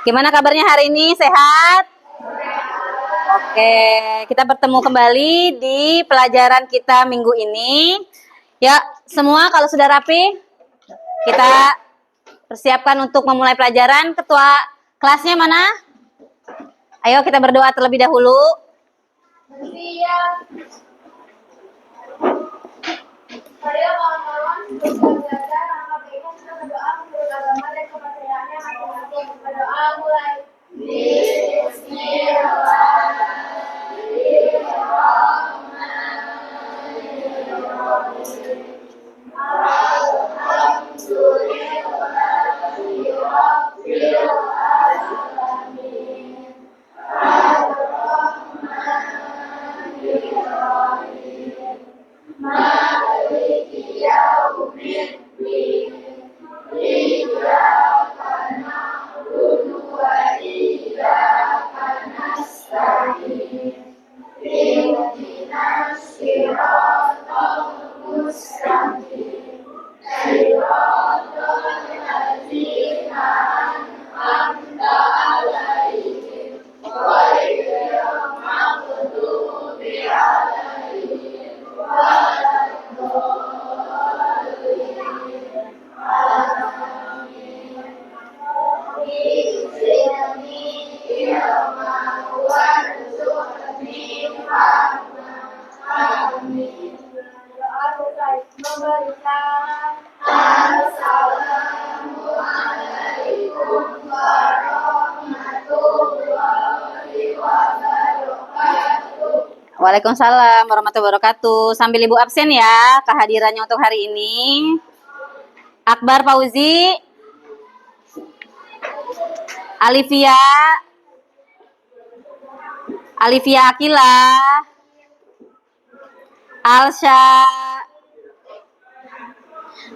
Gimana kabarnya hari ini? Sehat? Oke, kita bertemu kembali di pelajaran kita minggu ini. Ya, semua kalau sudah rapi, kita persiapkan untuk memulai pelajaran. Ketua kelasnya mana? Ayo kita berdoa terlebih dahulu. Saya kawan-kawan belajar angka baiknya kita berdoa menurut agama dan kepercayaannya masing-masing. Berdoa mulai. Waalaikumsalam warahmatullahi wabarakatuh. Sambil Ibu absen ya kehadirannya untuk hari ini. Akbar Fauzi, Alivia Akila, Alsya,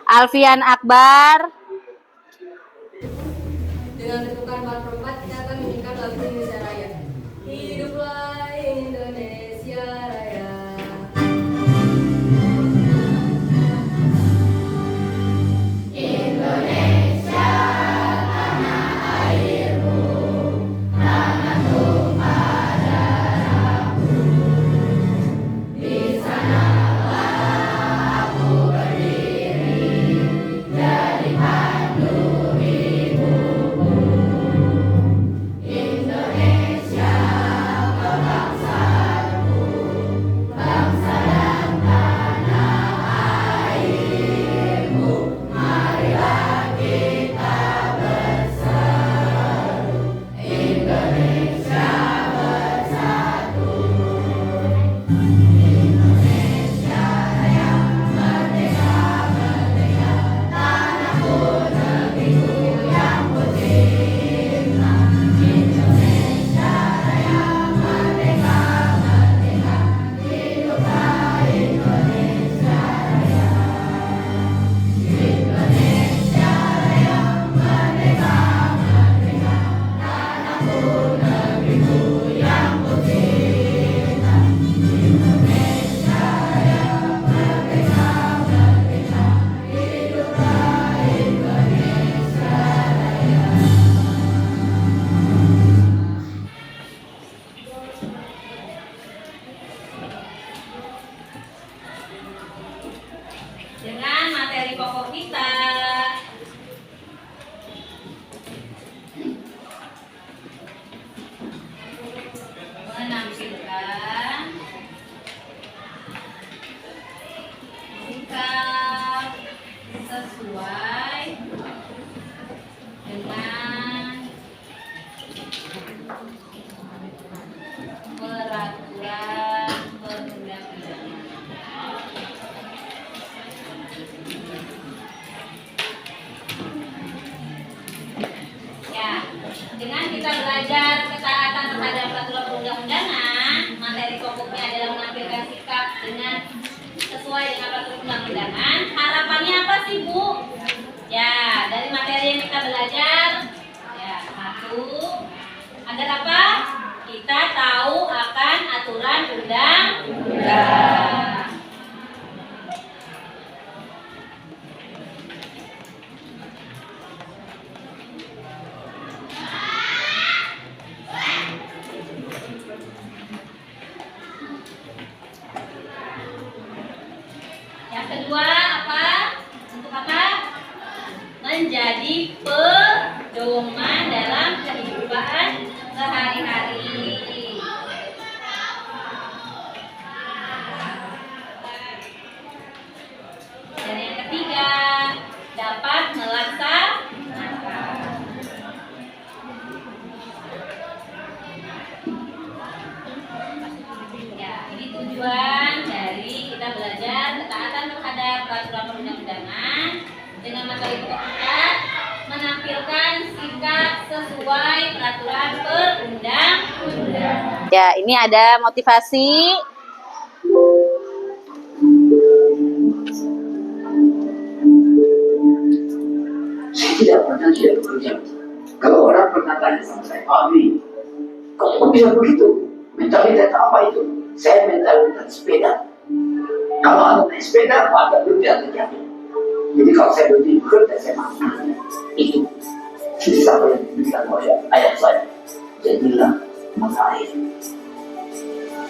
Alfian Akbar. Dengan ketukan 44 kita akan menyanyikan lagu Indonesia Raya. Hiduplah Indonesia Raya. Dengan materi pokok kita. Menampilkan sikap sesuai dengan peraturan perundang-undangan. Ya, dengan kita belajar ketaatan terhadap peraturan perundang-undangan, materi pokoknya adalah menampilkan sikap dengan sesuai dengan peraturan perundang-undangan. Harapannya apa sih, Bu? Ya, dari materi yang kita belajar, ya, satu, agar apa? Kita tahu akan aturan undang-undang. Yang kedua apa? Untuk apa? Menjadi pedoman dalam kehidupan sehari-hari. Dan yang ketiga, dapat melaksanakan. Ya, ini tujuan dari kita belajar ketaatan terhadap peraturan perundang-undangan dengan materi pokok kita menampilkan sikap sesuai peraturan perundang-undangan. Ya, ini ada motivasi. Saya tidak pernah tidak bekerja. Kalau orang pernah tanya sama saya, Abi, kok bisa begitu? Mentalitas apa itu? Saya mentalitas sepeda. Kalau anda naik sepeda, maka berjalan terjatuh. Jadi kalau saya berdiri bekerja, saya mampu. Itu siapa yang diberikan oleh ayah saya. Jadilah mata air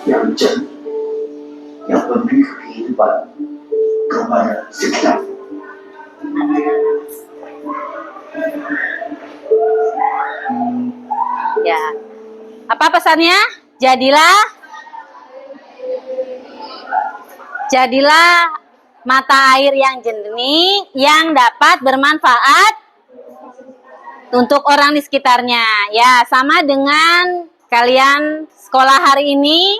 yang jernih, yang memberi kehidupan kepada sekitar. Ya. Apa pesannya? Jadilah mata air yang jernih yang dapat bermanfaat untuk orang di sekitarnya. Ya, sama dengan kalian sekolah hari ini,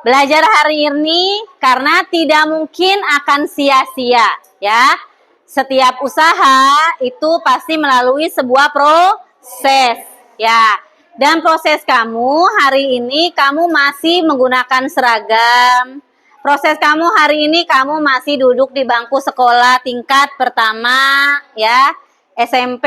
belajar hari ini karena tidak mungkin akan sia-sia, ya. Setiap usaha itu pasti melalui sebuah proses, ya. Dan proses kamu hari ini kamu masih menggunakan seragam. Proses kamu hari ini kamu masih duduk di bangku sekolah tingkat pertama, ya, SMP.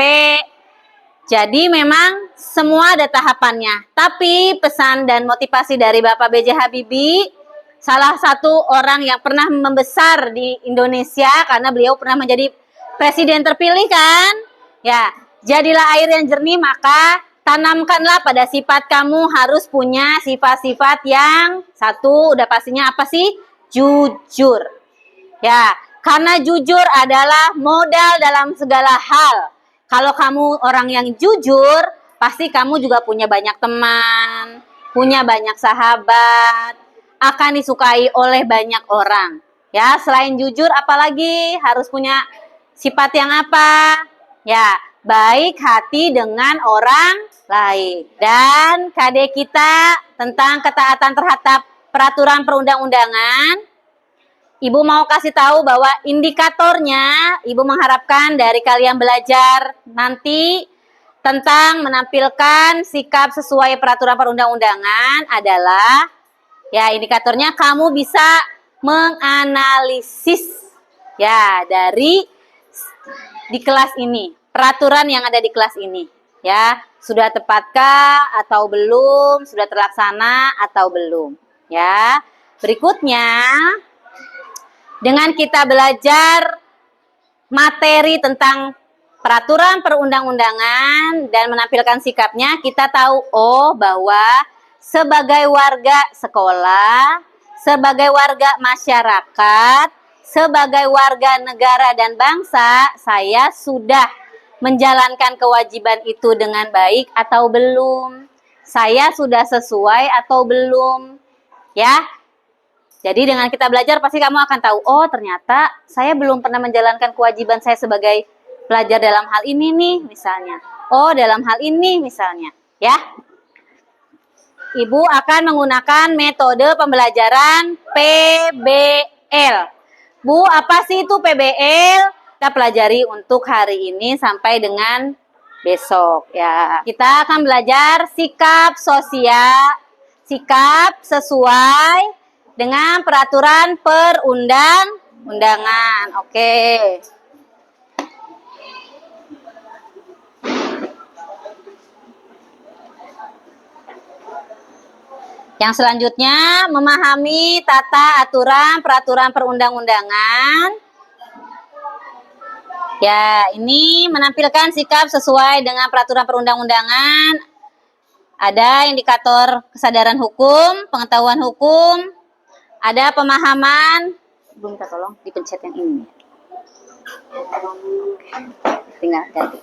Jadi memang semua ada tahapannya. Tapi pesan dan motivasi dari Bapak B.J. Habibie, salah satu orang yang pernah membesar di Indonesia karena beliau pernah menjadi presiden terpilih kan? Ya, jadilah air yang jernih, maka tanamkanlah pada sifat kamu harus punya sifat-sifat yang satu udah pastinya apa sih? Jujur. Ya, karena jujur adalah modal dalam segala hal. Kalau kamu orang yang jujur, pasti kamu juga punya banyak teman, punya banyak sahabat, akan disukai oleh banyak orang. Ya, selain jujur apalagi harus punya sifat yang apa? Ya, baik hati dengan orang lain. Dan KD kita tentang ketaatan terhadap peraturan perundang-undangan, Ibu mau kasih tahu bahwa indikatornya, Ibu mengharapkan dari kalian belajar nanti tentang menampilkan sikap sesuai peraturan perundang-undangan adalah, ya, indikatornya kamu bisa menganalisis, ya, dari di kelas ini, peraturan yang ada di kelas ini, ya, sudah tepatkah atau belum, sudah terlaksana atau belum, ya. Berikutnya, dengan kita belajar materi tentang peraturan perundang-undangan dan menampilkan sikapnya, kita tahu bahwa sebagai warga sekolah, sebagai warga masyarakat, sebagai warga negara dan bangsa, saya sudah menjalankan kewajiban itu dengan baik atau belum? Saya sudah sesuai atau belum? Ya. Jadi dengan kita belajar pasti kamu akan tahu, oh ternyata saya belum pernah menjalankan kewajiban saya sebagai pelajar dalam hal ini nih misalnya. Oh dalam hal ini misalnya, ya. Ibu akan menggunakan metode pembelajaran PBL. Bu, apa sih itu PBL? Kita pelajari untuk hari ini sampai dengan besok, ya. Kita akan belajar sikap sosial, sikap sesuai dengan peraturan perundang-undangan. Oke. Yang selanjutnya, memahami tata aturan peraturan perundang-undangan. Ya, ini menampilkan sikap sesuai dengan peraturan perundang-undangan. Ada indikator kesadaran hukum, pengetahuan hukum, ada pemahaman Belum minta tolong dipencet yang ini. Tinggal ganti.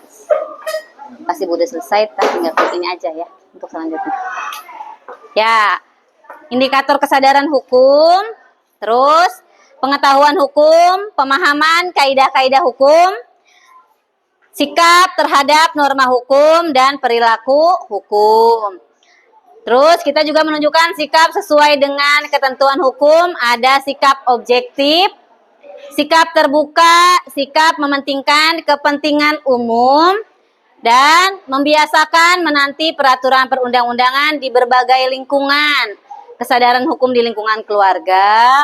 Pasti udah selesai, tinggal klik ini aja ya untuk selanjutnya. Ya, indikator kesadaran hukum, terus pengetahuan hukum, pemahaman kaidah-kaidah hukum, sikap terhadap norma hukum dan perilaku hukum. Terus kita juga menunjukkan sikap sesuai dengan ketentuan hukum, ada sikap objektif, sikap terbuka, sikap mementingkan kepentingan umum, dan membiasakan menanti peraturan perundang-undangan di berbagai lingkungan. Kesadaran hukum di lingkungan keluarga,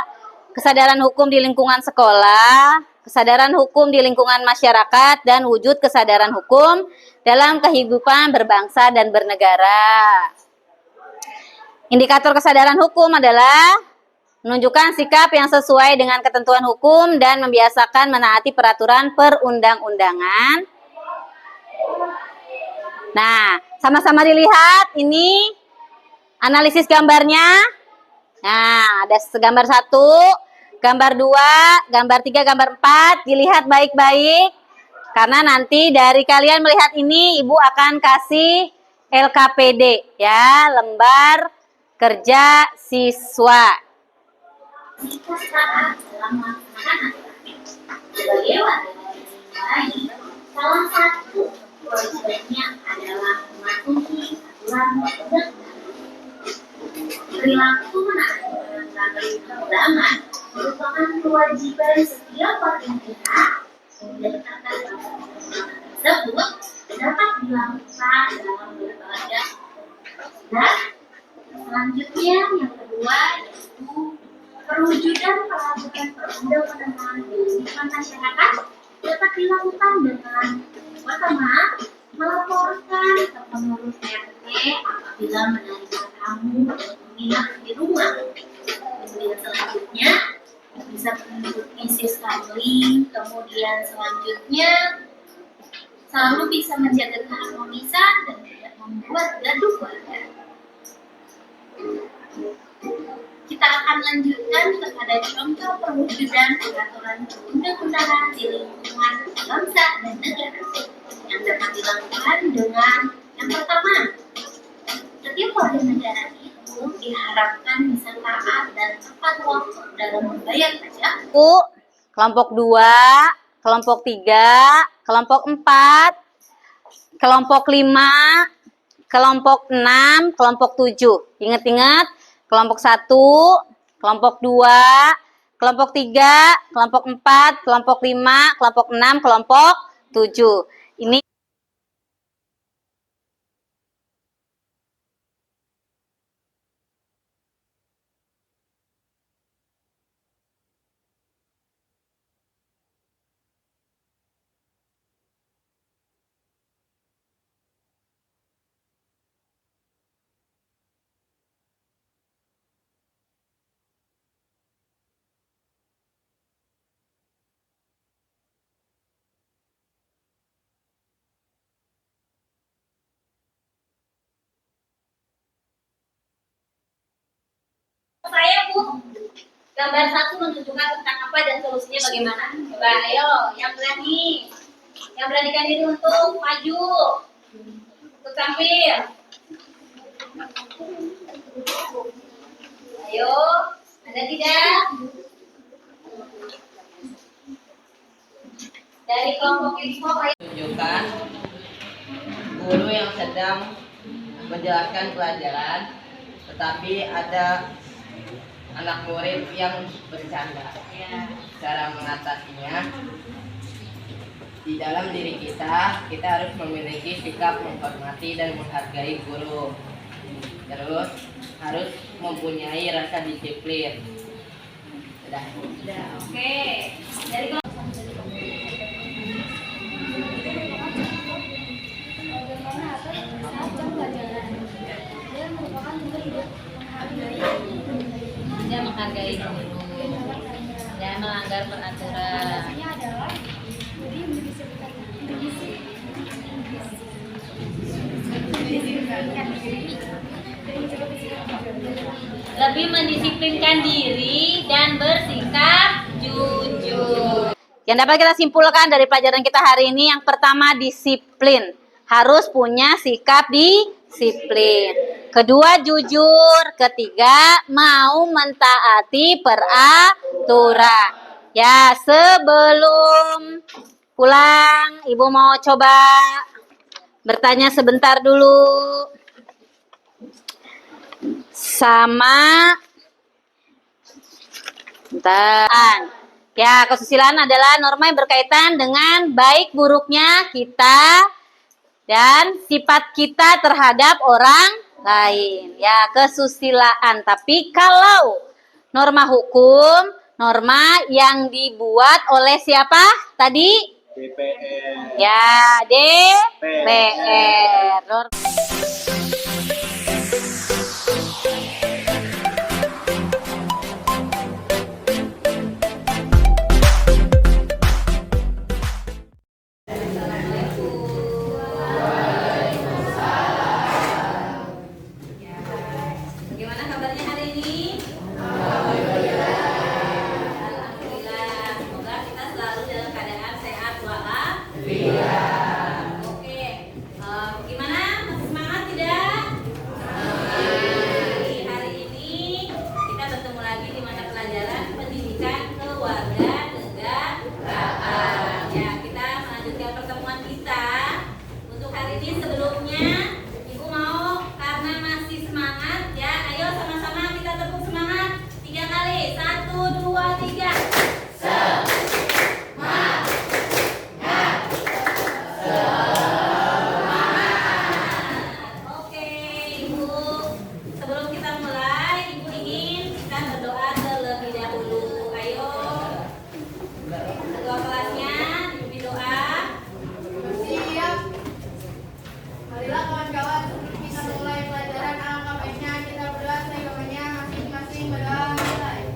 kesadaran hukum di lingkungan sekolah, kesadaran hukum di lingkungan masyarakat, dan wujud kesadaran hukum dalam kehidupan berbangsa dan bernegara. Indikator kesadaran hukum adalah menunjukkan sikap yang sesuai dengan ketentuan hukum dan membiasakan menaati peraturan perundang-undangan. Nah, sama-sama dilihat ini analisis gambarnya. Nah, ada gambar 1, gambar 2, gambar 3, gambar 4. Dilihat baik-baik. Karena nanti dari kalian melihat ini, Ibu akan kasih LKPD ya, lembar kerja siswa. Jika saat dalam melaksanakan sebagai warga negara yang baik, salah satu kewajibannya adalah mematuhi aturan perundang-undangan. Perilaku menaati peraturan perundang-undangan merupakan kewajiban setiap warga negara yang berdasarkan perundang-undangan tersebut dapat dilakukan dalam berbagai dan selanjutnya yang kedua yaitu perwujudan peraturan perundang-undangan di lingkungan masyarakat dapat dilakukan dengan pertama melaporkan ke pengurus RT apabila menerima tamu dan menginap di rumah. Kemudian selanjutnya bisa mengikuti siskamling. Kemudian selanjutnya selalu bisa menjaga keharmonisan dan tidak membuat gaduh warga. Kita akan lanjutkan kepada contoh perwujudan peraturan perundang-undangan di lingkungan bangsa dan negara yang dapat dilakukan dengan yang pertama, setiap warga negara itu diharapkan bisa taat dan tepat waktu dalam membayar pajak. Kelompok 2, kelompok 3, kelompok 4, kelompok 5, kelompok 6, kelompok 7. Ingat-ingat, kelompok 1, kelompok 2, kelompok 3, kelompok 4, kelompok 5, kelompok 6, kelompok 7. Ini Saya Bu, gambar 1 menunjukkan tentang apa dan solusinya bagaimana. Coba ayo, yang beranikan diri untuk maju, untuk tampil. Ayo, ada tidak? Dari kelompok info, ayo. Tunjukkan guru yang sedang menjelaskan pelajaran, tetapi ada anak murid yang bercanda. Cara mengatasinya, di dalam diri kita harus memiliki sikap menghormati dan menghargai guru. Terus harus mempunyai rasa disiplin. Sudah. Oke. Dari kelompok tidak menghargai guru dan melanggar peraturan. Lebih mendisiplinkan diri dan bersikap jujur. Yang dapat kita simpulkan dari pelajaran kita hari ini, yang pertama disiplin. Harus punya sikap disiplin. Kedua jujur. Ketiga mau mentaati peraturan. Ya, sebelum pulang Ibu mau coba bertanya sebentar dulu sama ya, kesusilaan adalah norma yang berkaitan dengan baik buruknya kita dan sifat kita terhadap orang lain. Ya, kesusilaan. Tapi kalau norma hukum, norma yang dibuat oleh siapa tadi? DPR. Ya, DPR. Bagaimana kabarnya hari ini? Alhamdulillah. Semoga kita selalu dalam keadaan sehat walafiat. Oke. Gimana? Masih semangat tidak? Hari ini kita bertemu lagi di mata pelajaran pendidikan kewarganegaraan. Ya, kita melanjutkan pertemuan kita. Untuk hari ini sebelumnya Ibu mau karena masih semangat ya, ayo sama-sama kita tepuk semangat 3 kali. 1, 2, 3. Oke, Ibu. Sebelum kita mulai, Ibu ingin kita berdoa terlebih dahulu. Ayo. Ketua kelasnya, Ibu doa. Siap. Marilah kawan-kawan, sebelum kita mulai pelajaran, alangkah baiknya kita berdoa seyogyanya masing-masing berdoa mulai.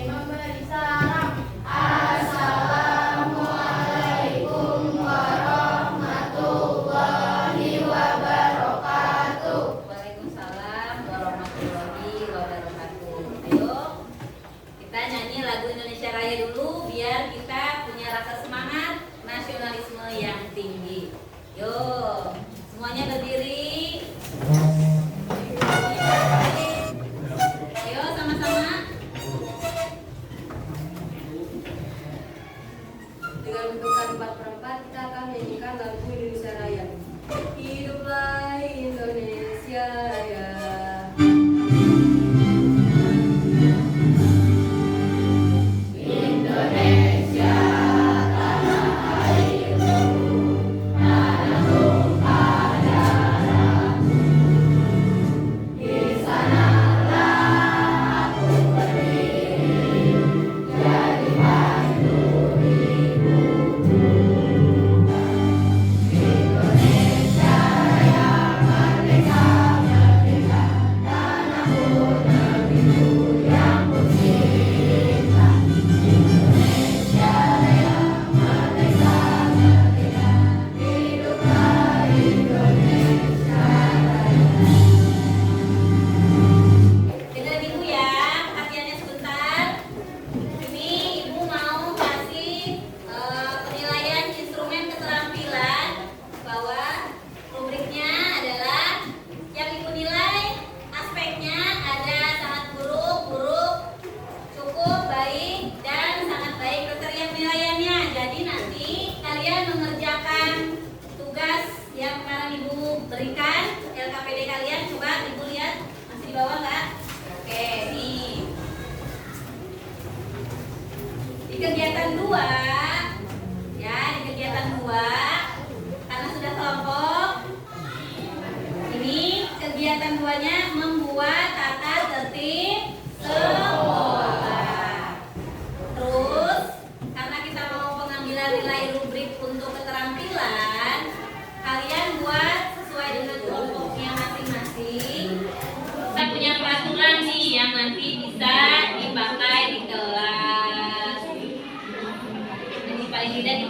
Memberi salam. Assalamualaikum warahmatullahi wabarakatuh. Waalaikumsalam warahmatullahi wabarakatuh. Ayo, kita nyanyi lagu Indonesia Raya dulu biar kita punya rasa semangat nasionalisme yang tinggi. Yo, semuanya berdiri. Ayo sama-sama. Dengan bentukan 4/4 kita akan menyanyikan lagu Indonesia Raya. Hiduplah Indonesia Raya. Di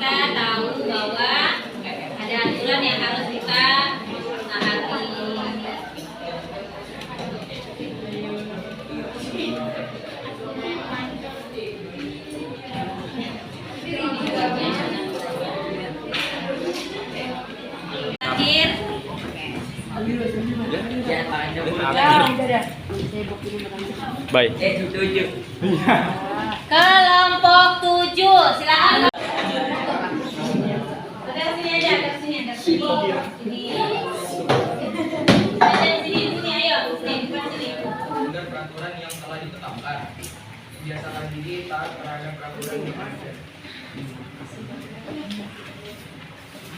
kita tahu bahwa ada aturan yang harus kita taati. Terakhir, Baik. kelompok 7, silakan. Udah sini aja, ke sini, ke sini. Sini. Aja di sini, sini ayo, sini, depan sini. Melanggar peraturan yang telah ditetapkan. Biasakan diri taat terhadap peraturan yang ada.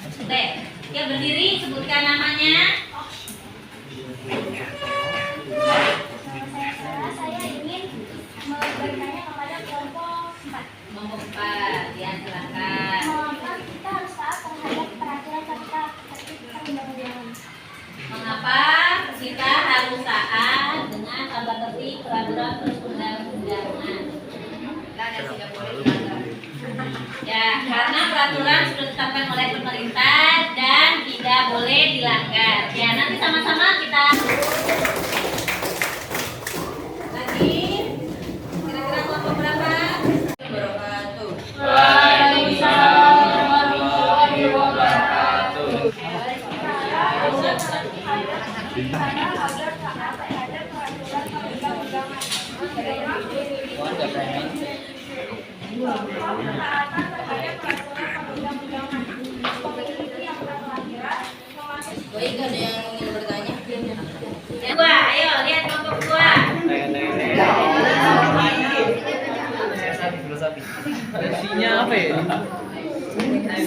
Oke, dia berdiri, sebutkan namanya. Saya ingin bertanya kepada kelompok 4. Kelompok 4, ya silakan. Mengapa kita harus taat terhadap peraturan serta tertib undang-undangan? Mengapa kita harus taat dengan tata tertib peraturan perundang-undangan? Ya, karena peraturan sudah ditetapkan oleh pemerintah dan tidak boleh dilanggar. Ya, nanti sama-sama kita lagi. Kira-kira kelompok berapa? Waalaikumsalam warahmatullahi wabarakatuh. Baik, ada yang ingin bertanya? Yang dua, ayo lihat kelompok 2. Isinya apa ya?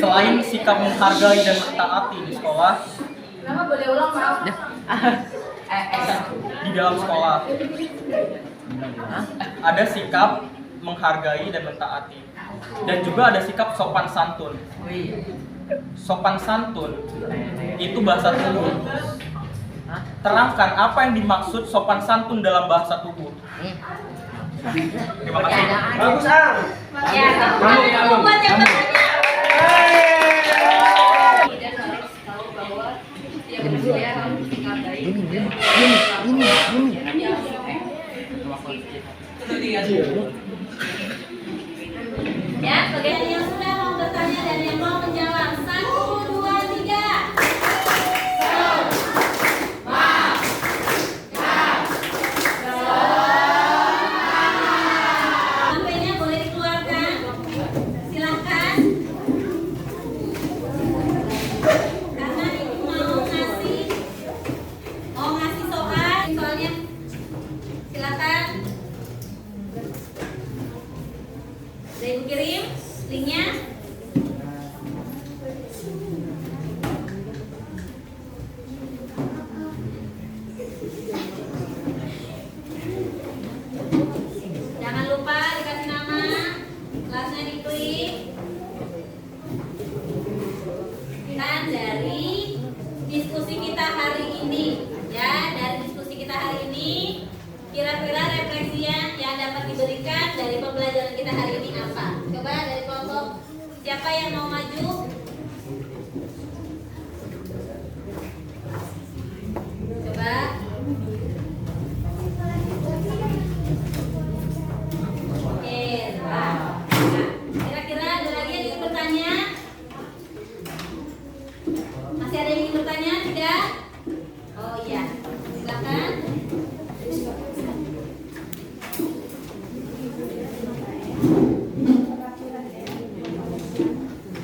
Selain sikap menghargai dan mentaati di sekolah, Nama boleh ulang, maaf. di dalam sekolah ada sikap menghargai dan mentaati, dan juga ada sikap sopan santun. Sopan santun itu bahasa tubuh. Terangkan apa yang dimaksud sopan santun dalam bahasa tubuh. Terima kasih. Bagus, Ang. Ya, kamu buat yang bertanya. Dan harus tahu bahwa setiap manusia harus menghargai Ya, bagi yang sudah mau bertanya dan yang mau menjawab, 1, 2, 3. HP-nya boleh dikeluarkan. Silakan. Karena ini mau ngasih soal, soalnya silakan. Udah Ibu kirim linknya. Jangan lupa dikasih nama, kelasnya diklik. Dan dari diskusi kita hari ini, ya, dari diskusi kita hari ini, kira-kira refleksi yang dapat diberikan dari pembelajaran kita hari ini apa? Coba dari kelompok siapa yang mau maju? Coba. Oke, nah, kira-kira ada lagi yang ingin bertanya? Masih ada yang ingin bertanya? Tidak? Oh iya, silakan.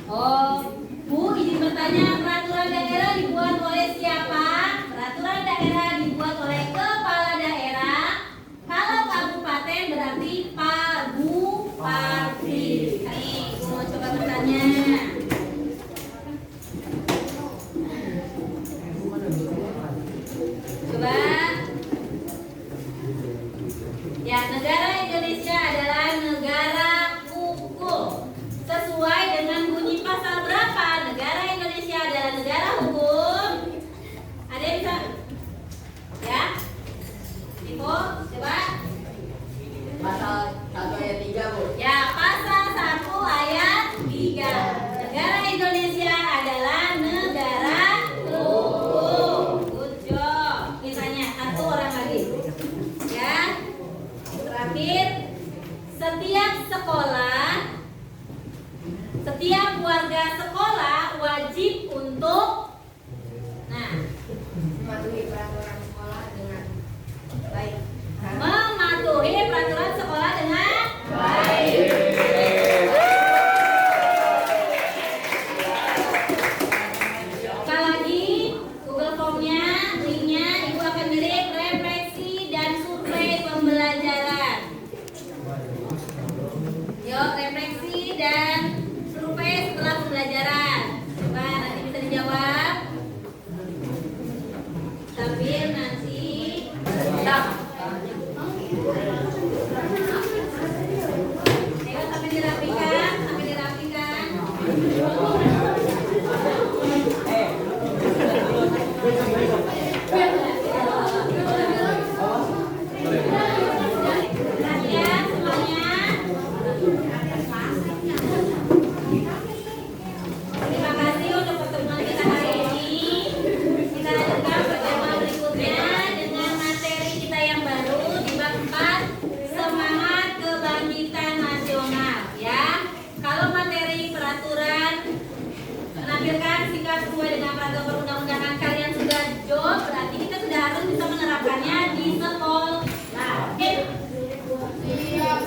Oh, Bu, izin bertanya, peraturan daerah dibuat oleh siapa? Peraturan daerah dibuat oleh kepala daerah. Kalau kabupaten berarti Pagupati. Nih, Bu mau coba bertanya. Coba. Ya, negara Indonesia adalah negara hukum. Sesuai dengan bunyi pasal berapa negara Indonesia adalah negara hukum? Ada yang bisa? Ya? Info, coba. Pasal 1 ayat 3, Bu. Ya, pasal 1 ayat 3. Terakhir, setiap sekolah, setiap warga sekolah wajib untuk mematuhi peraturan sekolah dengan baik. mematuhi peraturan sekolah dengan baik. Sekali lagi, Google Form-nya, linknya, Ibu akan kirim refleksi dan survei pembelajaran. Yuk, refleksi dan survei setelah pembelajaran. Coba nanti bisa dijawab. Sambil nanti stop. Ayo sampai dirapikan, sampai dirapikan. Perhatian semuanya. Terima kasih untuk pertemuan kita hari ini. Kita lanjutkan pertemuan berikutnya dengan materi kita yang baru di bab 4, semangat kebangkitan nasional, ya. Kalau materi peraturan menampilkan sikap sesuai dengan peraturan perundang-undangan kalian sudah job, berarti kita sudah harus bisa menerapkannya di sekolah. Oke. Siap.